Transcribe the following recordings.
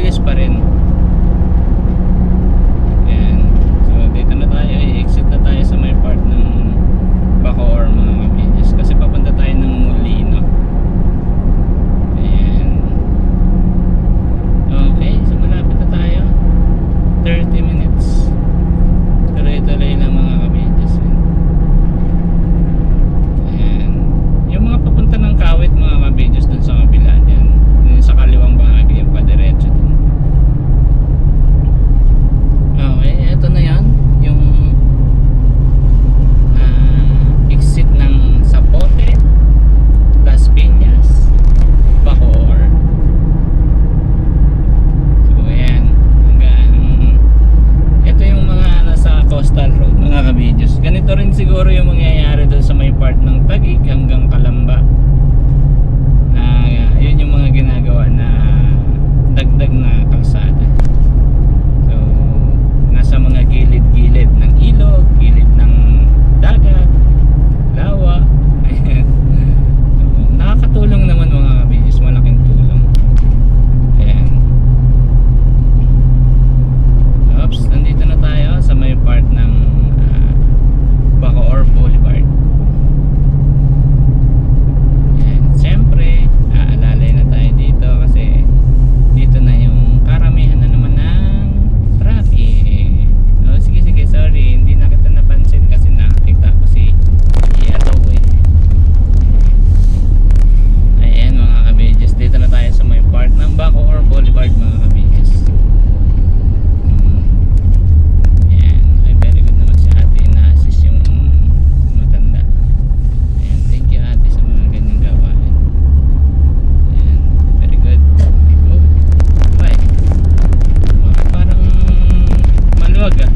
mabilis pa rin. Ayan. So dito na tayo, i-exit na tayo sa may part ng Bacoor mga kabidis, kasi papunta tayo ng Molino. Ayan. Okay, so malapit na tayo, 30 minutes. Tuloy-tuloy lang mga kabidis. Ayan. Yung mga papunta ng Kawit mga kabidis, dun sa kabila yan, yung sa kaliwang bahagi, yung padiretso dun. Okay, eto na yan, yung exit ng Zapote, Las Piñas, Bacoor. So ayan, hanggang ito yung mga nasa coastal road mga kabidis. Ganito rin siguro yung mangyayari doon sa may part ng Taguig hanggang Calamba. Yun yung mga ginagawa na dagdag na kalsada. So nasa mga gilid-gilid ng ilog, gilid ng dagat, lawa. Ayan. So, nakakatulong naman mga kabidis, malaking tulong. Ayan. Oops, nandito na tayo sa may part ng Bacoor Boulevard. Ayan. Siyempre, aalalay na tayo dito kasi dito na yung karamihan na naman ng traffic. Oh, sige, sorry, hindi na kita napansin kasi nakakita ko si Yellow eh. Ayan mga kabidis, dito na tayo sa may part ng Bacoor Boulevard mga kabidis. Ayan, okay, very good naman si ate, na-assist yung matanda. Ayan, thank you ate sa mga ganyang gawain. Ayan, very good. Oh, bye. Bakit parang maluwag ah?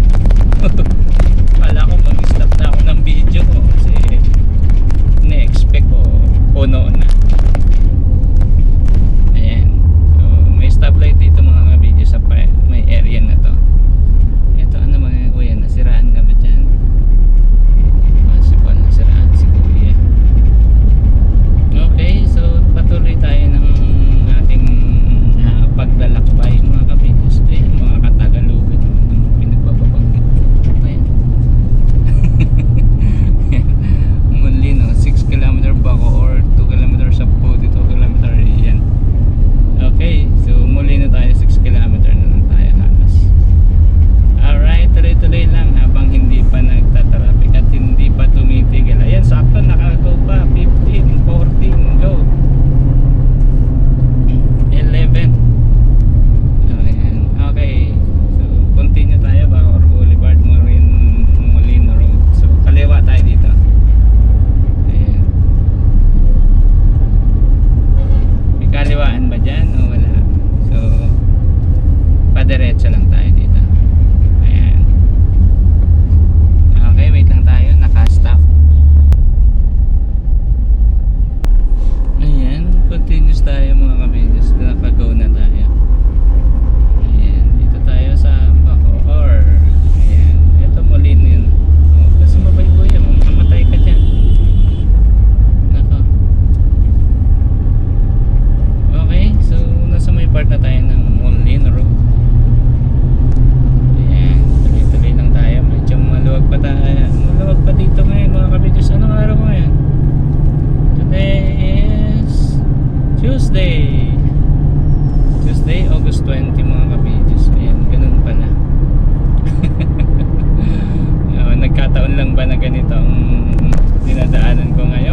Kala ko mag-stop na ako ng video ko kasi na-expect ko puno na. Ayan, so may stoplight dito mga kabidyo sa may area na to. Ito, ano mga kuya, nasiraan ka ba dyan? Possible nasiraan si kuya. Okay, so patuloy tayo ng ating paglalakbay mga kabidyo. Ayan, mga katagalugan yung pinagpapabanggit ko. Ayan. Molino, 6 km Bacoor, 2 km Zapote, 2 km yan. Okay, so muli na tayo, 6 km na lang tayo halos. Alright, tuloy-tuloy lang habang hindi pa nagtatraffic at hindi pa tumitigil. Ayan, sakto naka-go pa, 15, 14, go 11. Ayan, okay, so continue tayo, Bacoor Boulevard, Molino Road. So kaliwa tayo dito. Ayan. May kaliwaan ba dyan o wala? So padiretso lang tayo dito. Ayan. Okay, wait lang tayo, naka-stop. Ayan, continuous tayo mga kabidis, naka-go na tayo. Ayan, dito tayo sa Bacoor. Ayan, ito Molino yun. Oh, kasi mabay kuya, mamamatay ka dyan. Nako. Okay, so nasa may part na tayo ng Molino Road. Ayan, tuloy-tuloy lang tayo. Medyo maluwag pa tayo. Maluwag pa dito ngayon mga kabidis. Anong araw mo ngayon? Today is Tuesday, August 20 mga kabidis. Ayan, ganun pala. Nagkataon lang ba na ganito ang dinadaanan ko ngayon?